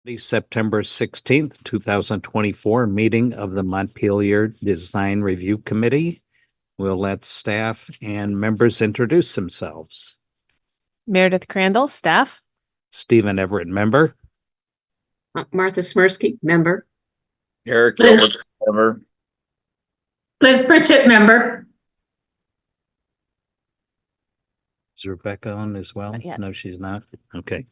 The September 16th, 2024 meeting of the Montpelier Design Review Committee. We'll let staff and members introduce themselves. Meredith Crandall, staff. Stephen Everett, member. Martha Smirsky, member. Eric Gilbert, member. Liz Pritchett, member. Is Rebecca on as well? No, she's not. Okay.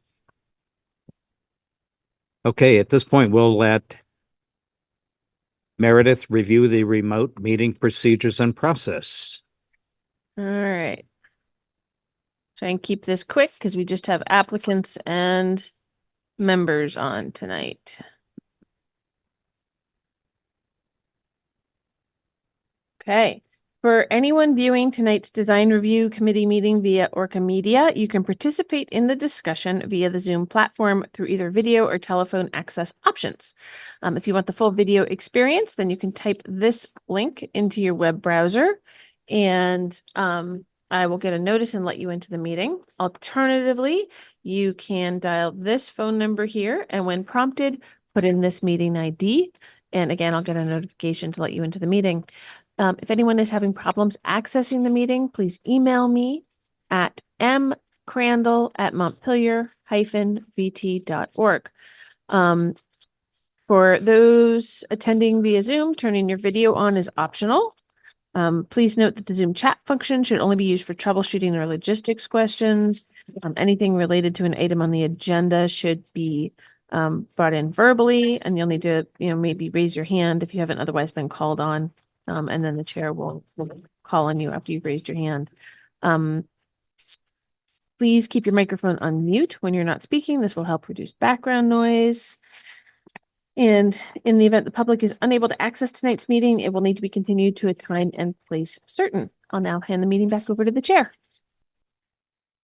Okay, at this point, we'll let Meredith review the remote meeting procedures and process. All right. Try and keep this quick because we just have applicants and members on tonight. Okay. For anyone viewing tonight's design review committee meeting via ORCA Media, you can participate in the discussion via the Zoom platform through either video or telephone access options. If you want the full video experience, then you can type this link into your web browser and I will get a notice and let you into the meeting. Alternatively, you can dial this phone number here and when prompted, put in this meeting ID. And again, I'll get a notification to let you into the meeting. If anyone is having problems accessing the meeting, please email me at mcrandall@montpelier-vt.org. For those attending via Zoom, turning your video on is optional. Please note that the Zoom chat function should only be used for troubleshooting or logistics questions. Anything related to an item on the agenda should be brought in verbally, and you'll need to, maybe raise your hand if you haven't otherwise been called on. And then the chair will call on you after you've raised your hand. Please keep your microphone on mute when you're not speaking. This will help reduce background noise. And in the event the public is unable to access tonight's meeting, it will need to be continued to a time and place certain. I'll now hand the meeting back over to the chair.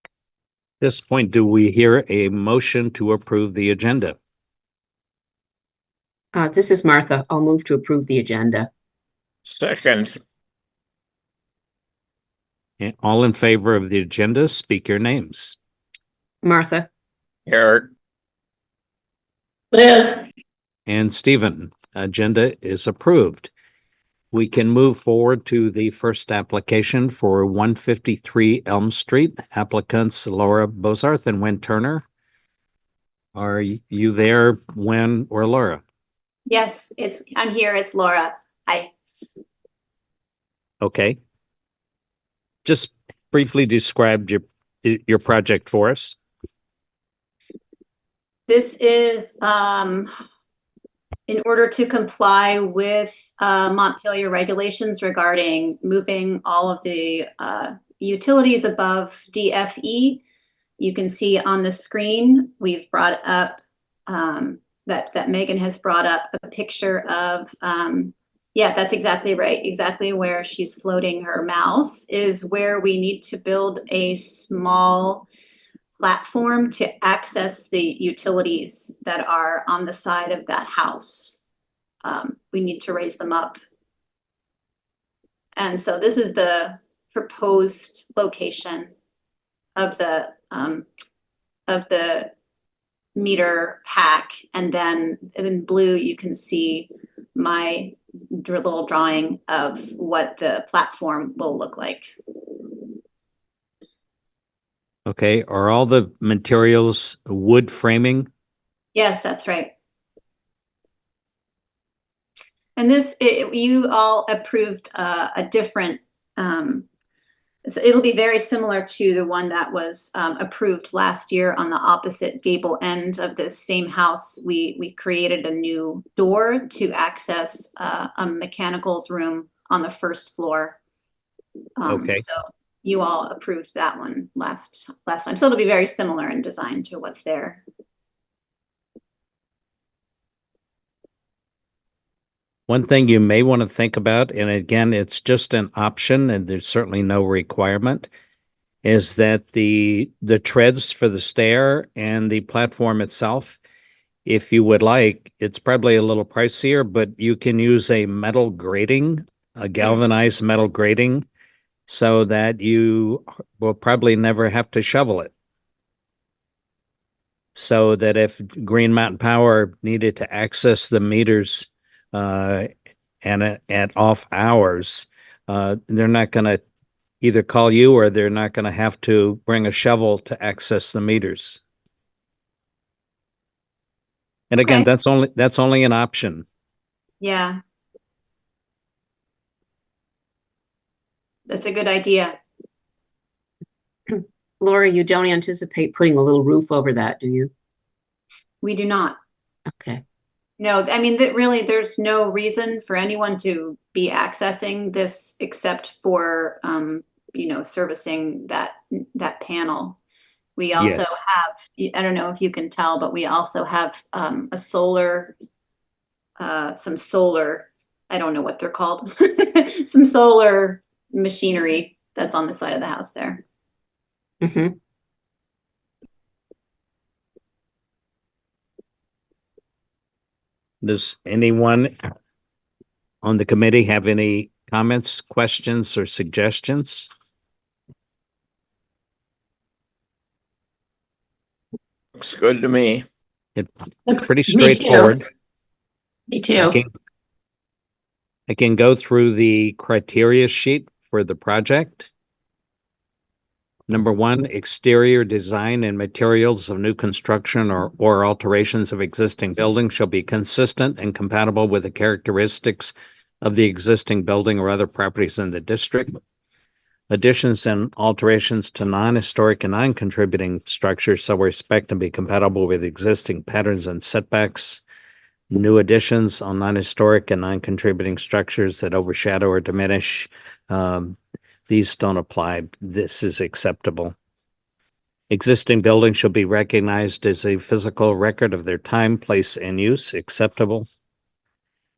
At this point, do we hear a motion to approve the agenda? This is Martha. I'll move to approve the agenda. Second. And all in favor of the agenda, speak your names. Martha. Eric. Liz. And Stephen. Agenda is approved. We can move forward to the first application for 153 Elm Street. Applicants Laura Bozarth and Wen Turner. Are you there, Wen or Laura? Yes, I'm here as Laura. Hi. Okay. Just briefly describe your project for us. This is in order to comply with Montpelier regulations regarding moving all of the utilities above DFE. You can see on the screen, we've brought up that Megan has brought up a picture of yeah, that's exactly right. Exactly where she's floating her mouse is where we need to build a small platform to access the utilities that are on the side of that house. We need to raise them up. And so this is the proposed location of the meter pack. And then in blue, you can see my little drawing of what the platform will look like. Okay, are all the materials wood framing? Yes, that's right. And this, you all approved a different, so it'll be very similar to the one that was approved last year on the opposite gable end of the same house. We created a new door to access a mechanicals room on the first floor. Okay. So you all approved that one last time. So it'll be very similar in design to what's there. One thing you may want to think about, and again, it's just an option and there's certainly no requirement, is that the treads for the stair and the platform itself, if you would like, it's probably a little pricier, but you can use a metal grating, a galvanized metal grating, so that you will probably never have to shovel it. so that if Green Mountain Power needed to access the meters and at off hours, they're not going to either call you or they're not going to have to bring a shovel to access the meters. And again, Okay. that's only an option. Yeah. That's a good idea. Laura, you don't anticipate putting a little roof over that, do you? We do not. Okay. No, I mean, that really, there's no reason for anyone to be accessing this except for, servicing that panel. We also Yes. have, I don't know if you can tell, but we also have some solar, I don't know what they're called, some solar machinery that's on the side of the house there. Mm-hmm. Does anyone on the committee have any comments, questions, or suggestions? Looks good to me. It's Looks- pretty me too. straightforward. Me I too. can go through the criteria sheet for the project. Number one, exterior design and materials of new construction or alterations of existing buildings shall be consistent and compatible with the characteristics of the existing building or other properties in the district. Additions and alterations to non-historic and non-contributing structures shall respect and be compatible with existing patterns and setbacks. New additions on non-historic and non-contributing structures that overshadow or diminish, these don't apply. This is acceptable. Existing buildings shall be recognized as a physical record of their time, place, and use. Acceptable.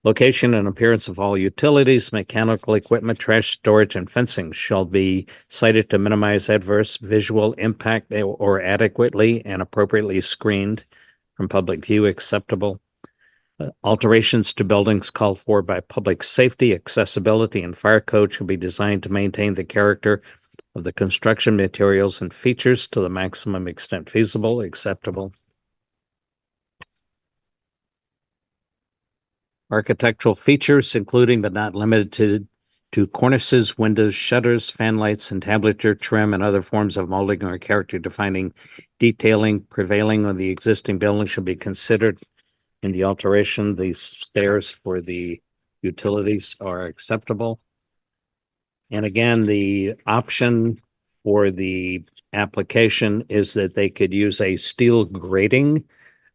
Location and appearance of all utilities, mechanical equipment, trash storage, and fencing shall be cited to minimize adverse visual impact or adequately and appropriately screened from public view. Acceptable. Alterations to buildings called for by public safety, accessibility, and fire code should be designed to maintain the character of the construction materials and features to the maximum extent feasible. Acceptable. Architectural features, including but not limited to cornices, windows, shutters, fanlights, entablature, trim, and other forms of molding or character defining detailing prevailing on the existing building, should be considered in the alteration. These stairs for the utilities are acceptable. And again, the option for the application is that they could use a steel grating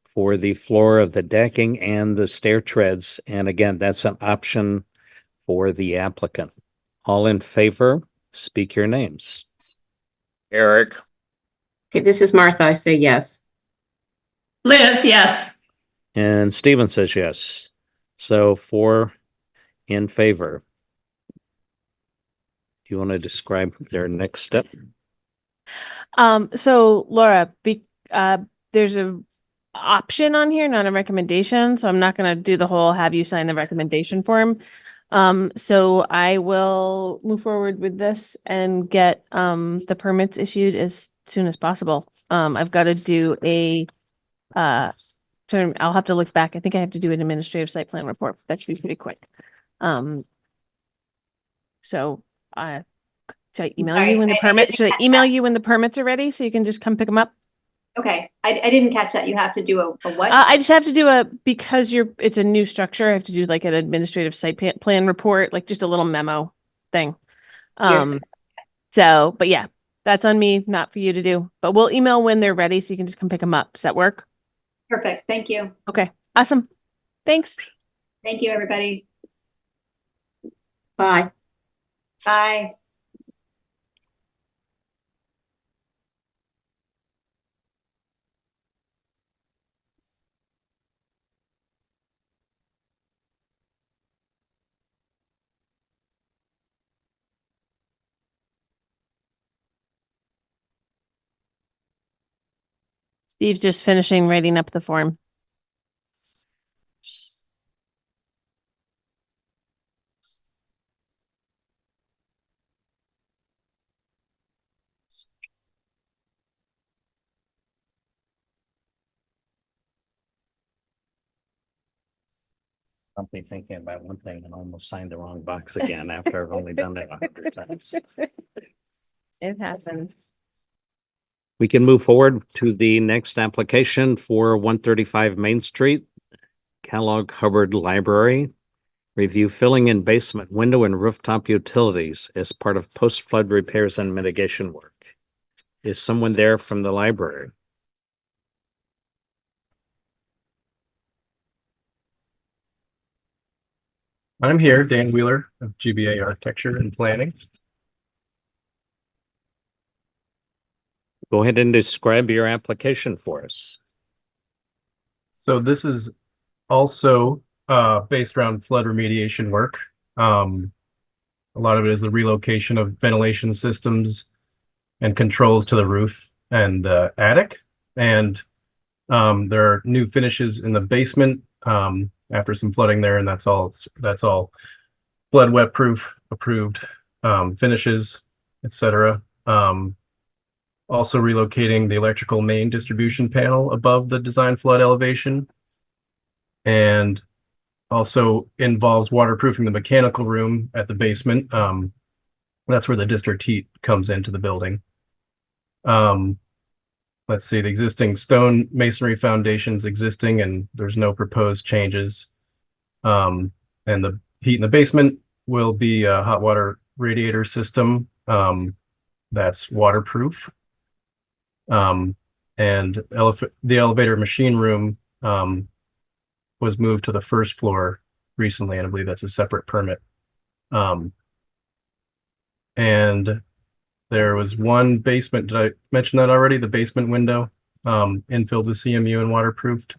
for the floor of the decking and the stair treads. And again, that's an option for the applicant. All in favor, speak your names. Eric, Okay, this is Martha. I say yes. Liz, yes. And Stephen says yes. So 4 in favor. Do you want to describe their next step? So Laura, there's a option on here, not a recommendation. So I'm not going to do the whole have you sign the recommendation form. So I will move forward with this and get the permits issued as soon as possible. I've got to do I'll have to look back. I think I have to do an administrative site plan report. That should be pretty quick. So should I email Sorry, you when the I permit? didn't Should I catch email that. you when the permits are ready so you can just come pick them up? Okay, I didn't catch that. You have to do a what? I just have to do because it's a new structure. I have to do like an administrative site plan report, like just a little memo thing. Yours. But yeah, that's on me, not for you to do. But we'll email when they're ready so you can just come pick them up. Does that work? Perfect. Thank you. Okay, awesome. Thanks. Thank you, everybody. Bye. Bye. Steve's just finishing writing up the form. Something thinking about one thing and almost signed the wrong box again after I've only done it 100 times. It happens. We can move forward to the next application for 135 Main Street, Kellogg Hubbard Library. Review filling in basement window and rooftop utilities as part of post-flood repairs and mitigation work. Is someone there from the library? I'm here, Dan Wheeler of GBA Architecture and Planning. Go ahead and describe your application for us. So this is also based around flood remediation work. A lot of it is the relocation of ventilation systems and controls to the roof and the attic. And there are new finishes in the basement after some flooding there, and that's all flood wet proof approved finishes, etc. Also relocating the electrical main distribution panel above the design flood elevation, and also involves waterproofing the mechanical room at the basement. That's where the district heat comes into the building. Let's see, the existing stone masonry foundation's existing and there's no proposed changes. And the heat in the basement will be a hot water radiator system that's waterproof. And the elevator machine room was moved to the first floor recently, and I believe that's a separate permit. And there was one basement, did I mention that already? The basement window, infilled with CMU and waterproofed.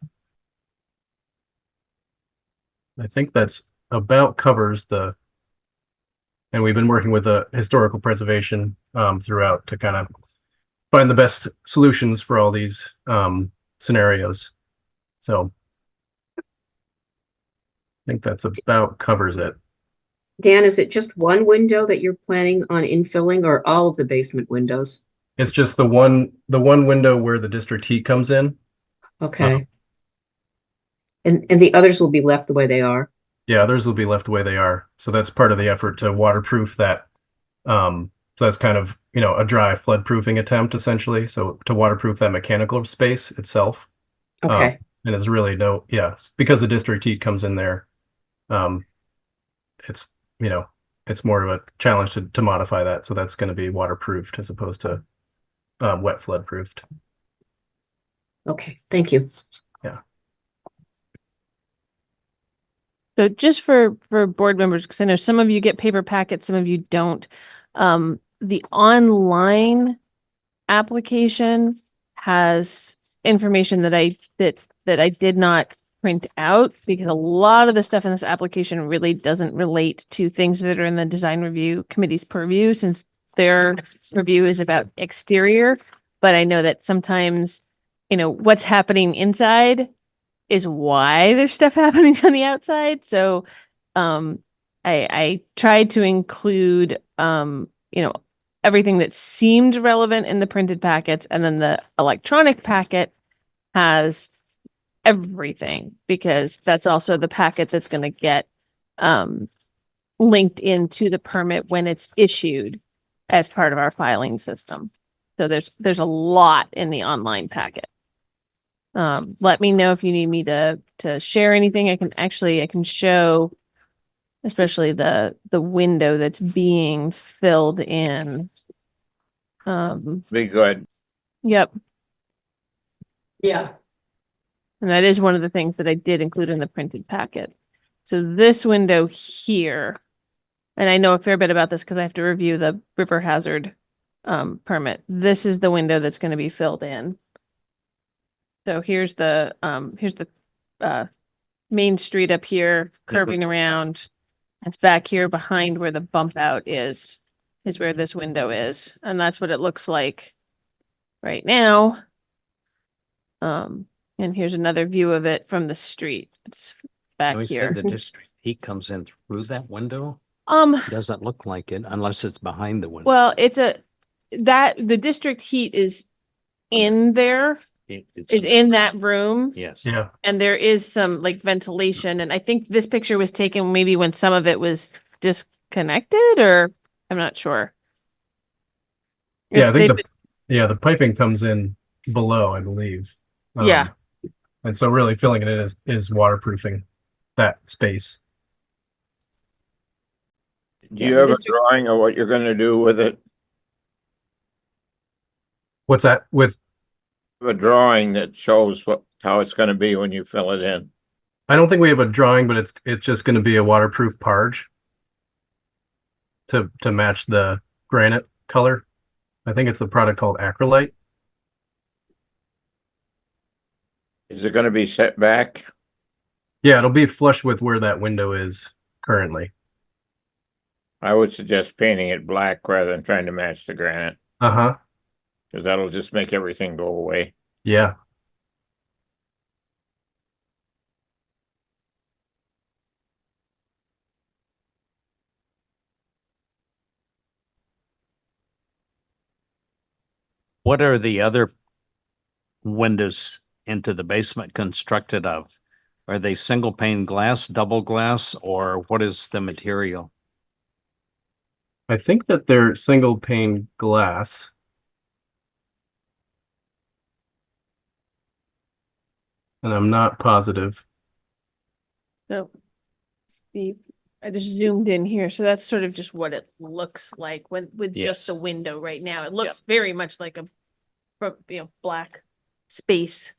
I think that's about covers and we've been working with the historical preservation throughout to kind of find the best solutions for all these scenarios. So I think that's about covers it. Dan, is it just one window that you're planning on infilling or all of the basement windows? It's just the one window where the district heat comes in. Okay. And the others will be left the way they are? Yeah, others will be left the way they are. So that's part of the effort to waterproof that. So that's kind of, a dry flood proofing attempt essentially. So to waterproof that mechanical space itself. Okay. And it's really because the district heat comes in there. It's, it's more of a challenge to modify that. So that's going to be waterproofed as opposed to wet flood proofed. Okay, thank you. Yeah. So just for board members, because I know some of you get paper packets, some of you don't. The online application has information that I did not print out because a lot of the stuff in this application really doesn't relate to things that are in the design review committee's purview, since their review is about exterior. But I know that sometimes, what's happening inside is why there's stuff happening on the outside. So I tried to include everything that seemed relevant in the printed packets, and then the electronic packet has everything, because that's also the packet that's going to get linked into the permit when it's issued as part of our filing system. So there's a lot in the online packet. Let me know if you need me to share anything. I can show, especially the window that's being filled in. Be good. Yep. Yeah. And that is one of the things that I did include in the printed packet. So this window here, and I know a fair bit about this because I have to review the river hazard permit. This is the window that's going to be filled in. So here's the main street up here, curving around. It's back here behind where the bump out is where this window is. And that's what it looks like right now. And here's another view of it from the street. It's back We said here. the district heat comes in through that window? Doesn't look like it unless it's behind the window. Well, the district heat is in there. It's, is in that room. yes. Yeah. And there is some like ventilation. And I think this picture was taken maybe when some of it was disconnected, or I'm not sure. Yeah, I think They've the piping comes in below, I believe. Yeah. And so really filling it in is waterproofing that space. Do Yeah, you the have a district- drawing of what you're gonna do with it? What's that with? A drawing that shows how it's gonna be when you fill it in. I don't think we have a drawing, but it's just going to be a waterproof parge to match the granite color. I think it's the product called acrylite. Is it gonna be set back? Yeah, it'll be flush with where that window is currently. I would suggest painting it black rather than trying to match the granite, Uh-huh. because that'll just make everything go away. Yeah. What are the other windows into the basement constructed of? Are they single pane glass, double glass, or what is the material? I think that they're single pane glass. And I'm not positive. So, Steve, I just zoomed in here. So that's sort of just what it looks like with just Yes. the window right now. It looks very much like a black space.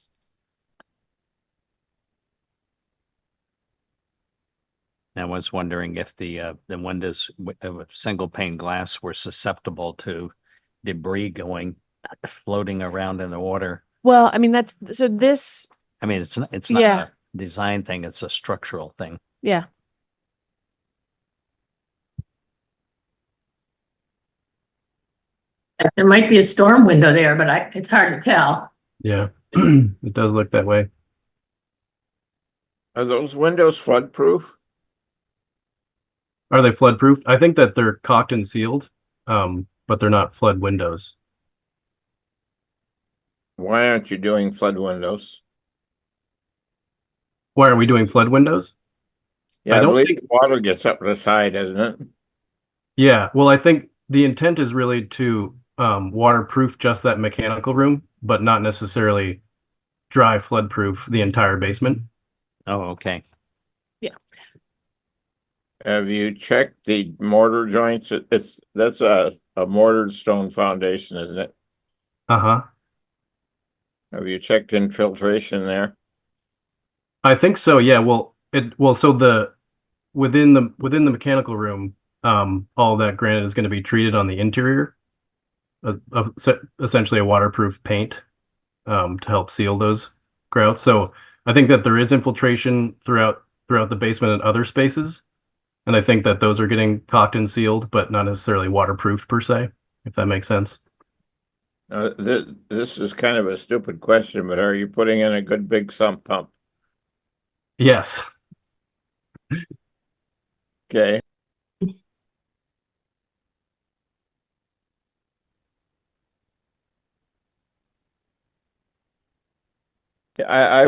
I was wondering if the windows of single pane glass were susceptible to debris floating around in the water. Well, I mean, this, I mean, it's not Yeah. a design thing, it's a structural thing. yeah. There might be a storm window there, but it's hard to tell. Yeah. It does look that way. Are those windows floodproof? Are they flood proof? I think that they're caulked and sealed, but they're not flood windows. Why aren't you doing flood windows? Why aren't we doing flood windows? Yeah, I I don't believe think- the water gets up to the side, doesn't it? Yeah, well, I think the intent is really to waterproof just that mechanical room, but not necessarily dry flood proof the entire basement. Oh, okay. Have you checked the mortar joints? That's a mortared stone foundation, isn't it? Uh-huh. Have you checked infiltration there? I think so, yeah. So within the mechanical room, all that granite is going to be treated on the interior, essentially a waterproof paint, to help seal those grouts. So I think that there is infiltration throughout the basement and other spaces. And I think that those are getting caulked and sealed, but not necessarily waterproof per se, if that makes sense. This is kind of a stupid question, but are you putting in a good big sump pump? Yes. Okay. I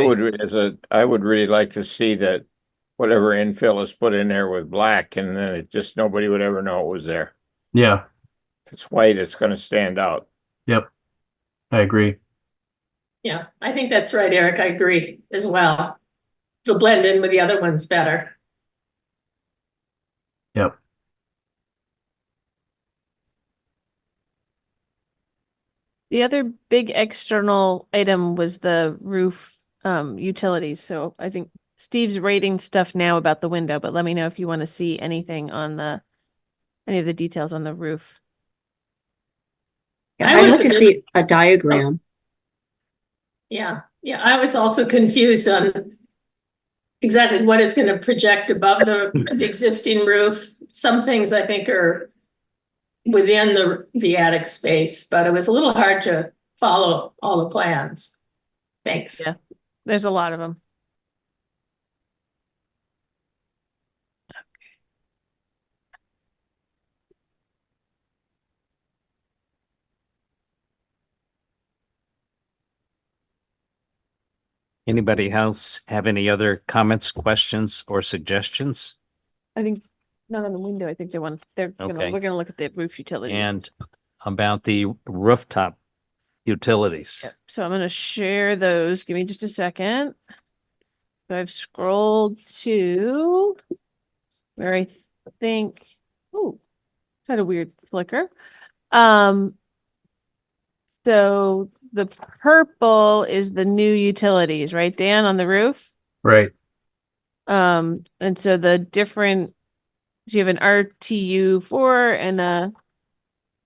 would really like to see that whatever infill is put in there with black, and then nobody would ever know it was there. Yeah. If it's white, it's gonna stand out. Yep. I agree. Yeah, I think that's right, Eric. I agree as well. It'll blend in with the other ones better. Yep. The other big external item was the roof utilities. So I think Steve's rating stuff now about the window, but let me know if you want to see anything on any of the details on the roof. I I'd was like to a bit- see a diagram. Yeah, I was also confused on exactly what is going to project above the existing roof. Some things I think are within the attic space, but it was a little hard to follow all the plans. Thanks. Yeah. There's a lot of them. Anybody else have any other comments, questions, or suggestions? I think not on the window. I think we're Okay. gonna look at the roof utility. And about the rooftop utilities? So I'm gonna share those. Give me just a second. So I've scrolled to where I think, oh, had a weird flicker. So the purple is the new utilities, right, Dan, on the roof? Right. And so the different, so you have an RTU4 and I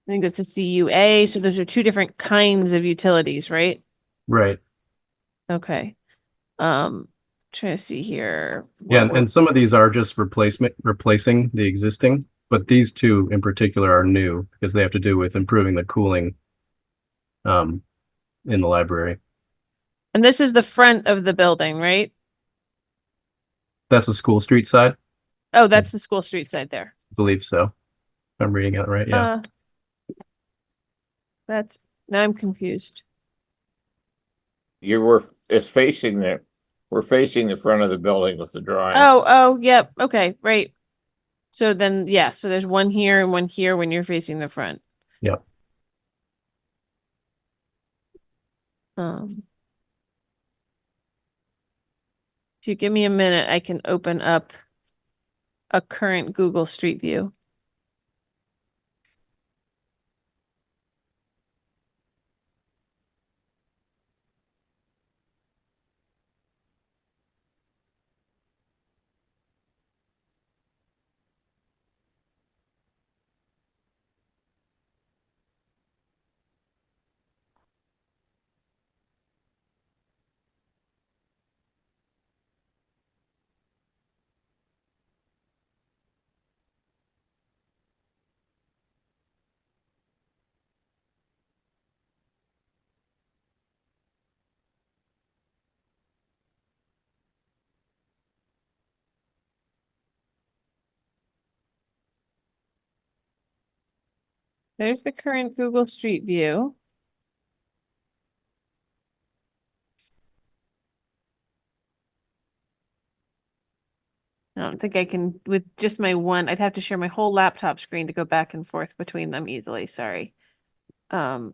think that's a CUA. So those are two different kinds of utilities, right? Right. Okay. Trying to see here. Yeah, and some of these are just replacing the existing, but these two in particular are new because they have to do with improving the cooling in the library. And this is the front of the building, right? That's the School Street side? Oh, that's the school street side there. I believe so. If I'm reading it right, yeah. That's, now I'm confused. It's facing we're facing the front of the building with the drawing. Oh, yep. Okay, right. So then, yeah, so there's one here and one here when you're facing the front. Yep. If you give me a minute, I can open up a current Google Street View. There's the current Google Street View. I don't think I can, with just my one, I'd have to share my whole laptop screen to go back and forth between them easily, sorry. That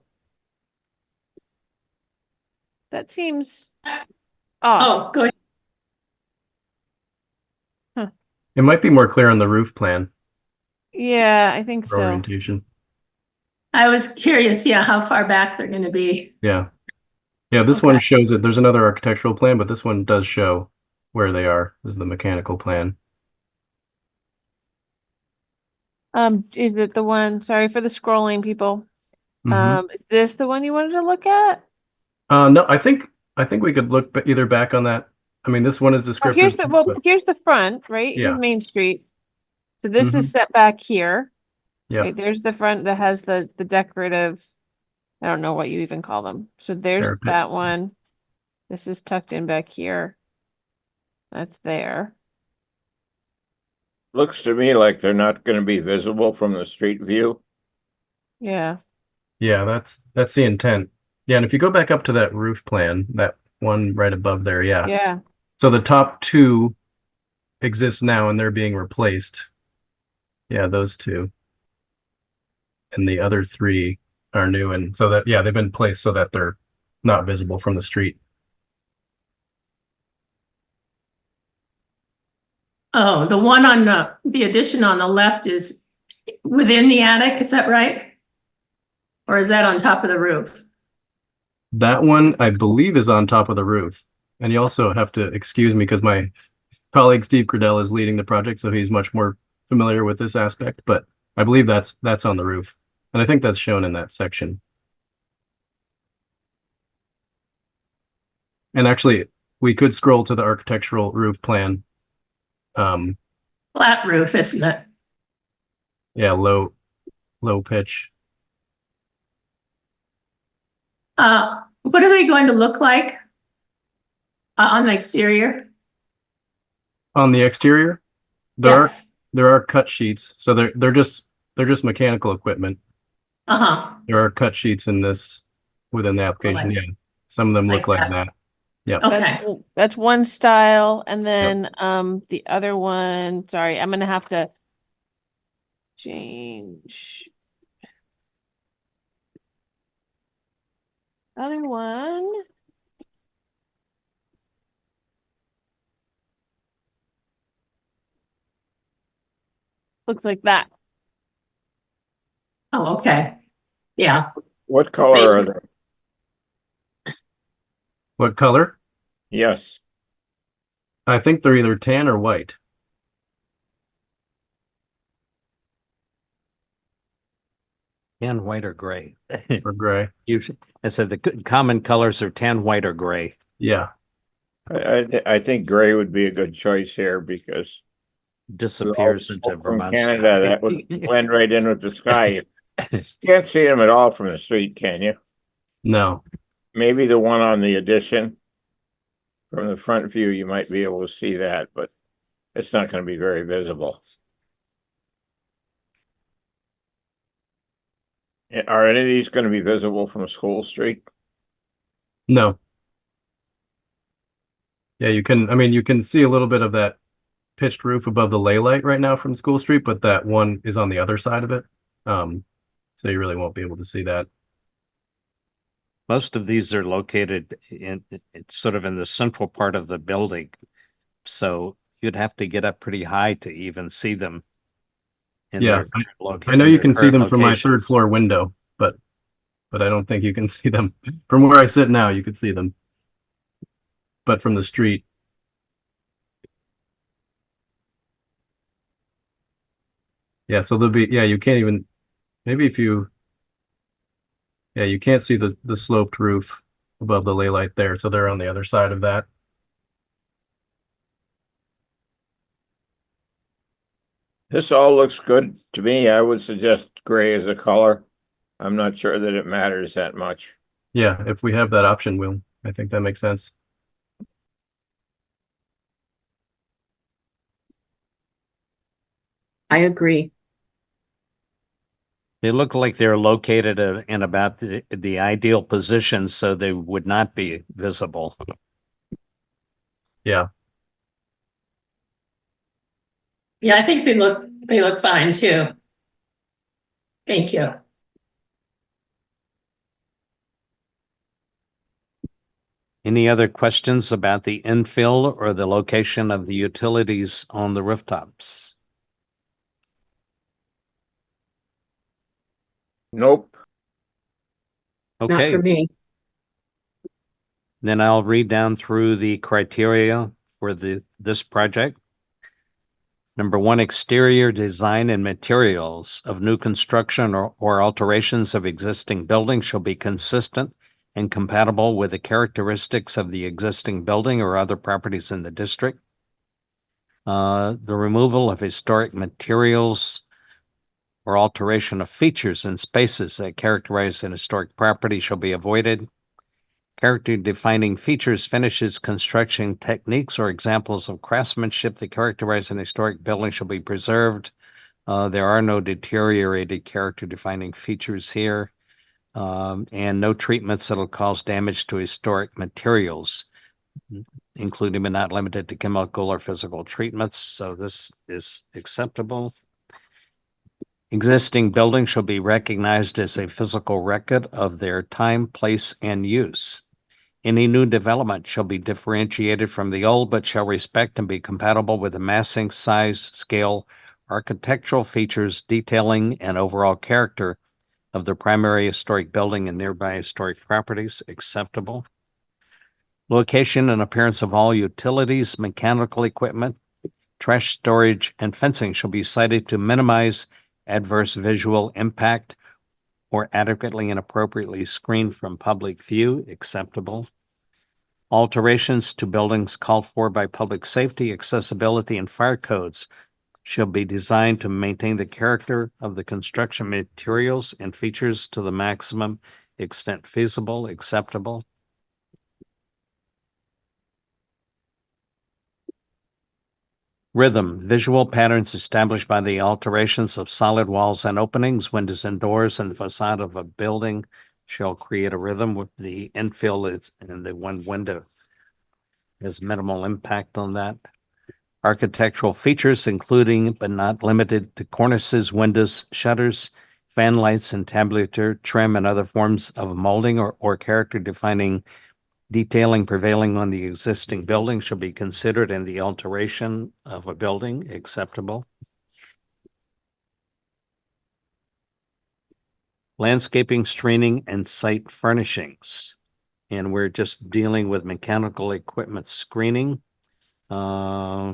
seems off. Oh, go ahead. It might be more clear on the roof plan Yeah, I think for so. orientation. I was curious, yeah, how far back they're gonna be. Yeah. Yeah, this one shows it. There's another architectural plan, but this one does show where they are. This is the mechanical plan. Is it the one, sorry for the scrolling, people. Mhm. Is this the one you wanted to look at? No, I think we could look either back on that. I mean, this one is Oh, descriptive. here's the front, right? Yeah. Here's Main Street. So this Mhm. is set back here. Yeah. Right, there's the front that has the decorative, I don't know what you even call them. So there's Parapet. that one. This is tucked in back here. That's there. Looks to me like they're not gonna be visible from the street view. Yeah. Yeah, that's the intent. Yeah, and if you go back up to that roof plan, that one right above there, yeah. Yeah. So the top two exist now and they're being replaced. Yeah, those two. And the other three are new, and so that, yeah, they've been placed so that they're not visible from the street. Oh, the one on the addition on the left is within the attic, is that right? Or is that on top of the roof? That one, I believe, is on top of the roof. And you also have to excuse me because my colleague Steve Cradell is leading the project, so he's much more familiar with this aspect, but I believe that's on the roof. And I think that's shown in that section. And actually, we could scroll to the architectural roof plan. Flat roof, isn't it? Yeah, low pitch. What are they going to look like on the exterior? On the exterior, Yes. there are cut sheets, so they're just mechanical equipment. Uh-huh. There are cut sheets in this within the application. Like- Yeah, some of them look like like that. that. Yeah. That's one style. And then the other one, sorry, I'm gonna have to change. Other one. Looks like that. Oh, okay. Yeah. What color are they? What color? Yes. I think they're either tan or white. Tan, white, or gray. Or gray. I said the common colors are tan, white, or gray. Yeah. I think gray would be a good choice here because Disappears into from Vermont Canada, sky. that would blend right in with the sky. You can't see them at all from the street, can you? No. Maybe the one on the addition. From the front view, you might be able to see that, but it's not going to be very visible. Are any of these going to be visible from School Street? No. Yeah, you can see a little bit of that pitched roof above the ley light right now from School Street, but that one is on the other side of it. So you really won't be able to see that. Most of these are located in sort of in the central part of the building. So you'd have to get up pretty high to even see them. Yeah, I know you can see them from my third locations. floor window, but I don't think you can see them from where I sit now. You could see them, but from the street. Yeah, so there'll be, yeah, you can't even, maybe if you, yeah, you can't see the sloped roof above the ley light there, so they're on the other side of that. This all looks good to me. I would suggest gray as a color. I'm not sure that it matters that much. Yeah, if we have that option, I think that makes sense. I agree. They look like they're located in about the ideal position, so they would not be visible. Yeah. Yeah, I think they look fine too. Thank you. Any other questions about the infill or the location of the utilities on the rooftops? Nope. Not Okay, for me. then I'll read down through the criteria for this project. Number one, exterior design and materials of new construction or alterations of existing buildings shall be consistent and compatible with the characteristics of the existing building or other properties in the district. The removal of historic materials or alteration of features and spaces that characterize an historic property shall be avoided. Character defining features, finishes, construction techniques, or examples of craftsmanship that characterize an historic building shall be preserved. There are no deteriorated character defining features here, and no treatments that'll cause damage to historic materials, including but not limited to chemical or physical treatments. So this is acceptable. Existing buildings shall be recognized as a physical record of their time, place, and use. Any new development shall be differentiated from the old, but shall respect and be compatible with the massing, size, scale, architectural features, detailing, and overall character of the primary historic building and nearby historic properties. Acceptable. Location and appearance of all utilities, mechanical equipment, trash storage, and fencing shall be sited to minimize adverse visual impact or adequately and appropriately screened from public view. Acceptable. Alterations to buildings called for by public safety, accessibility, and fire codes shall be designed to maintain the character of the construction materials and features to the maximum extent feasible. Acceptable. Rhythm, visual patterns established by the alterations of solid walls and openings, windows and doors, and the facade of a building shall create a rhythm with the infill and the one window has minimal impact on that. Architectural features, including but not limited to cornices, windows, shutters, fan lights, entablature, trim, and other forms of molding or character defining detailing prevailing on the existing building shall be considered in the alteration of a building acceptable. Landscaping, screening, and site furnishings. And we're just dealing with mechanical equipment screening. Yeah,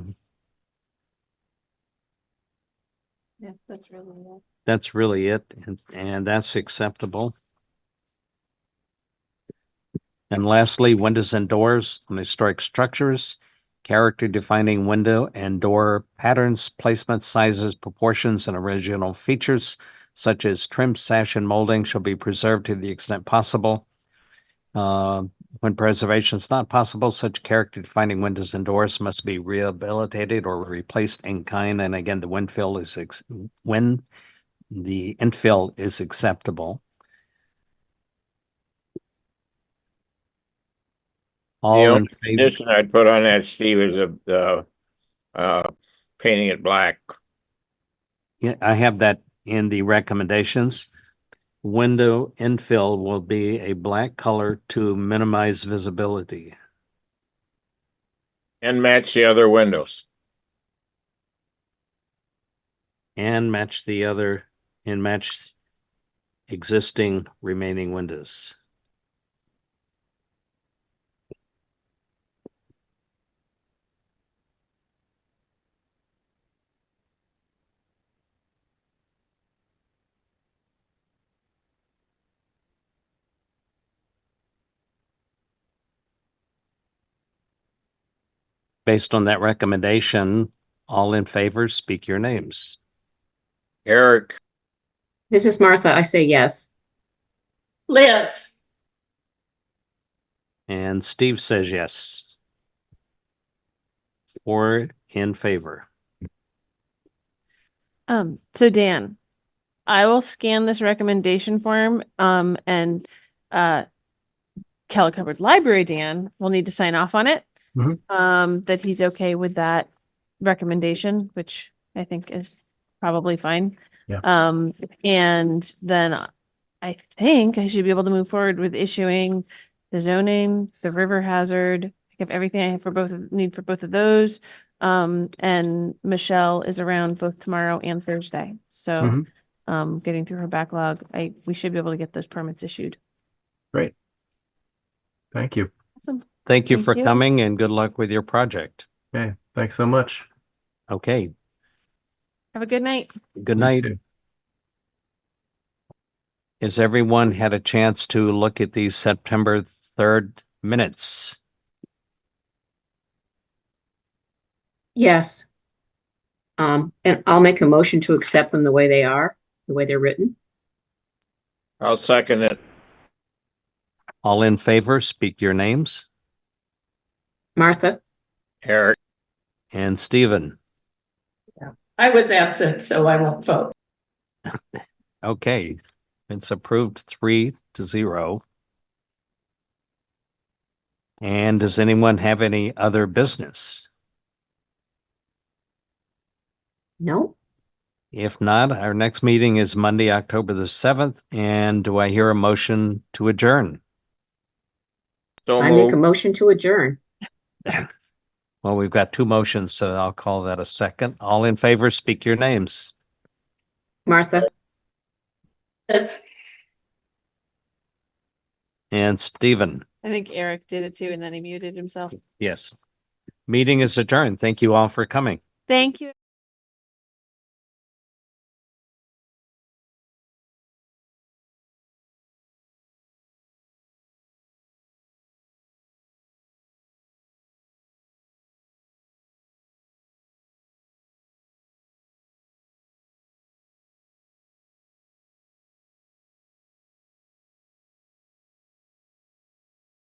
That's really it, and that's acceptable. And lastly, windows and doors on historic structures, character defining window and door patterns, placement, sizes, proportions, and original features such as trim, sash, and molding shall be preserved to the extent possible. When preservation is not possible, such character defining windows and doors must be rehabilitated or replaced in kind. And again, the when the infill is acceptable. All in favor? Condition I'd put on that, Steve, is painting it black. Yeah, I have that in the recommendations. Window infill will be a black color to minimize visibility. And match the other windows. And match existing remaining windows. Based on that recommendation, all in favor, speak your names. Eric, This is Martha. I say yes. Liz, And Steve says yes. 4 in favor. So Dan, I will scan this recommendation form, and Calico Library Dan will need to sign off on it. That he's okay with that recommendation, which I think is probably fine. Yeah. And then I think I should be able to move forward with issuing the zoning, the river hazard. I have everything I have for need for both of those. And Michelle is around both tomorrow and Thursday. So, getting through her backlog, we should be able to get those permits issued. Great. Thank you. Awesome. Thank you Thank for you. coming and good luck with your project. Okay. Thanks so much. Okay. Have a good night. Good You night. too. Has everyone had a chance to look at these September 3rd minutes? Yes. And I'll make a motion to accept them the way they are, the way they're written. I'll second it. All in favor, speak your names. Martha, Eric, And Stephen. I was absent, so I won't vote. Okay. It's approved 3-0. And does anyone have any other business? no, If not, our next meeting is Monday, October the 7th. And do I hear a motion to adjourn? so I make a moved. motion to adjourn. Well, we've got 2 motions, so I'll call that a second. All in favor, speak your names. Martha, That's And Stephen. I think Eric did it too, and then he muted himself. Yes. Meeting is adjourned. Thank you all for coming. Thank you.